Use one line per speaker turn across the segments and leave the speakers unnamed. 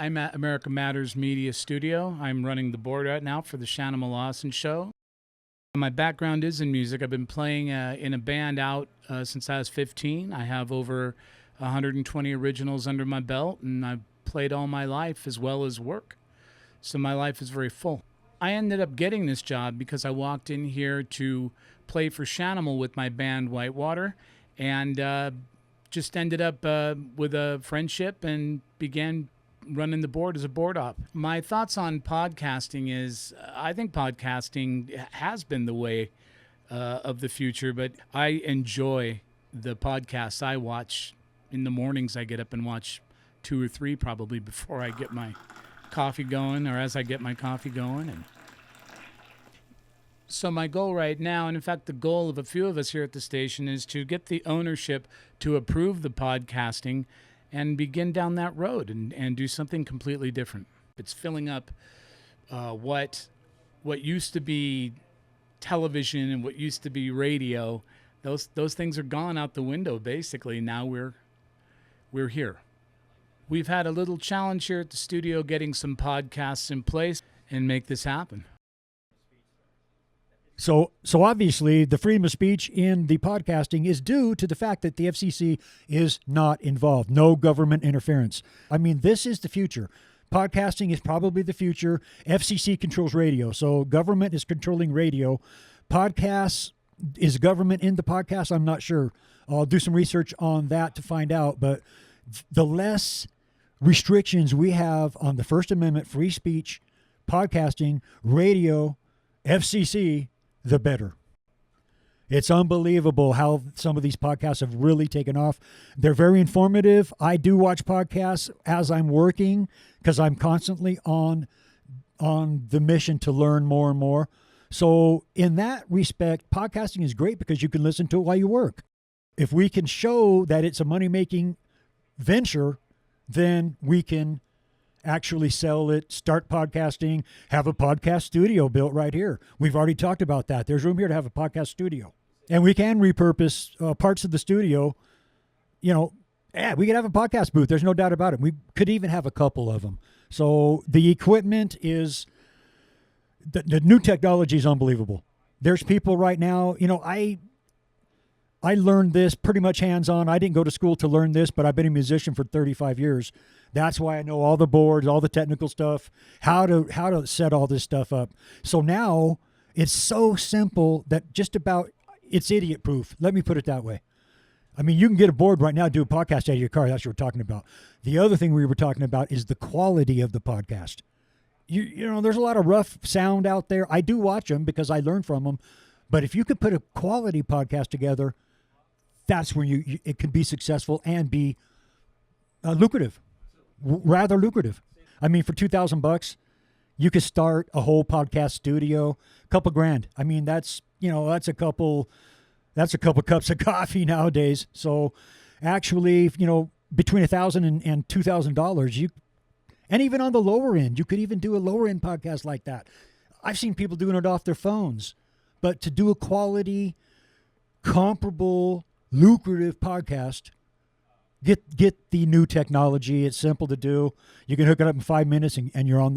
I'm at America Matters Media Studio. I'm running the board right now for the Shannon Lawson Show. My background is in music. I've been playing in a band out since I was 15. I have over 120 originals under my belt, and I've played all my life as well as work. So my life is very full. I ended up getting this job because I walked in here to play for Shanimal with my band Whitewater, and just ended up with a friendship and began running the board as a board op. My thoughts on podcasting is I think podcasting has been the way of the future, but I enjoy the podcasts I watch in the mornings. I get up and watch 2 or 3 probably before I get my coffee going, or as I get my coffee going. And so my goal right now, and in fact the goal of a few of us here at the station, is to get the ownership to approve the podcasting and begin down that road and do something completely different. It's filling up what used to be television and what used to be radio. Those things are gone out the window basically. Now we're here. We've had a little challenge here at the studio getting some podcasts in place and make this happen.
So obviously the freedom of speech in the podcasting is due to the fact that the FCC is not involved. No government interference. I mean, this is the future. Podcasting is probably the future. FCC controls radio. So government is controlling radio. Podcasts, is government in the podcast? I'm not sure. I'll do some research on that to find out. But the less restrictions we have on the First Amendment, free speech, podcasting, radio, FCC, the better. It's unbelievable how some of these podcasts have really taken off. They're very informative. I do watch podcasts as I'm working because I'm constantly on the mission to learn more and more. So in that respect, podcasting is great because you can listen to it while you work. If we can show that it's a money-making venture, then we can actually sell it, start podcasting, have a podcast studio built right here. We've already talked about that. There's room here to have a podcast studio. And we can repurpose parts of the studio. We could have a podcast booth. There's no doubt about it. We could even have a couple of them. So the equipment is, the new technology is unbelievable. There's people right now, I learned this pretty much hands-on. I didn't go to school to learn this, but I've been a musician for 35 years. That's why I know all the boards, all the technical stuff, how to set all this stuff up. So now it's so simple that just about it's idiot-proof. Let me put it that way. I mean, you can get a board right now, do a podcast out of your car. That's what we're talking about. The other thing we were talking about is the quality of the podcast. There's a lot of rough sound out there. I do watch them because I learn from them. But if you could put a quality podcast together, that's where it could be successful and be lucrative, rather lucrative. I mean, for $2,000, you could start a whole podcast studio, a couple grand. I mean, that's a couple cups of coffee nowadays. So actually, between $1,000 and $2,000, and even on the lower end, you could even do a lower end podcast like that. I've seen people doing it off their phones, but to do a quality, comparable, lucrative podcast, get the new technology. It's simple to do. You can hook it up in 5 minutes and you're on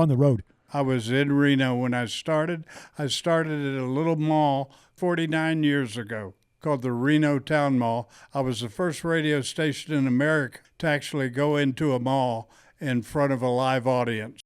the road.
I was in Reno when I started. I started at a little mall 49 years ago called the Reno Town Mall. I was the first radio station in America to actually go into a mall in front of a live audience.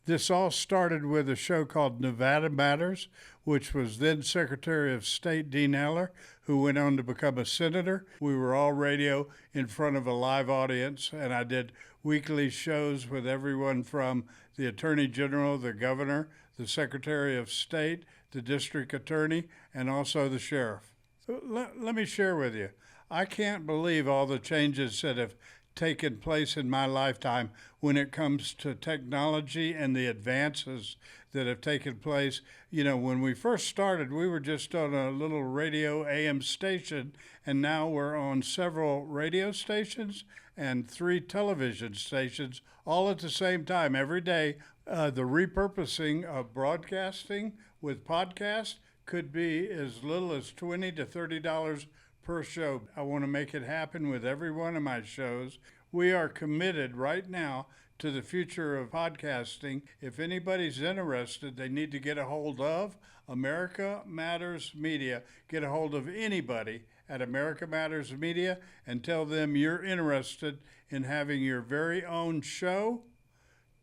This all started with a show called Nevada Matters, which was then Secretary of State Dean Eller, who went on to become a senator. We were all radio in front of a live audience, and I did weekly shows with everyone from the Attorney General, the Governor, the Secretary of State, the District Attorney, and also the Sheriff. Let me share with you, I can't believe all the changes that have taken place in my lifetime when it comes to technology and the advances that have taken place. When we first started, we were just on a little radio AM station, and now we're on several radio stations and 3 television stations all at the same time every day. The repurposing of broadcasting with podcasts could be as little as $20 to $30 per show. I want to make it happen with every one of my shows. We are committed right now to the future of podcasting. If anybody's interested, they need to get a hold of America Matters Media. Get a hold of anybody at America Matters Media and tell them you're interested in having your very own show,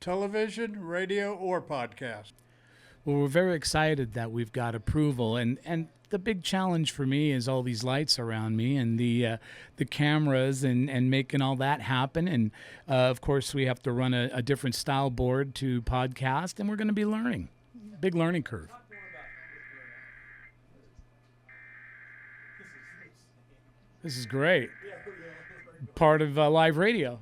television, radio, or podcast.
Well, we're very excited that we've got approval, and the big challenge for me is all these lights around me and the cameras and making all that happen. And of course, we have to run a different style board to podcast, and we're going to be learning. Big learning curve. This is great. Part of live radio.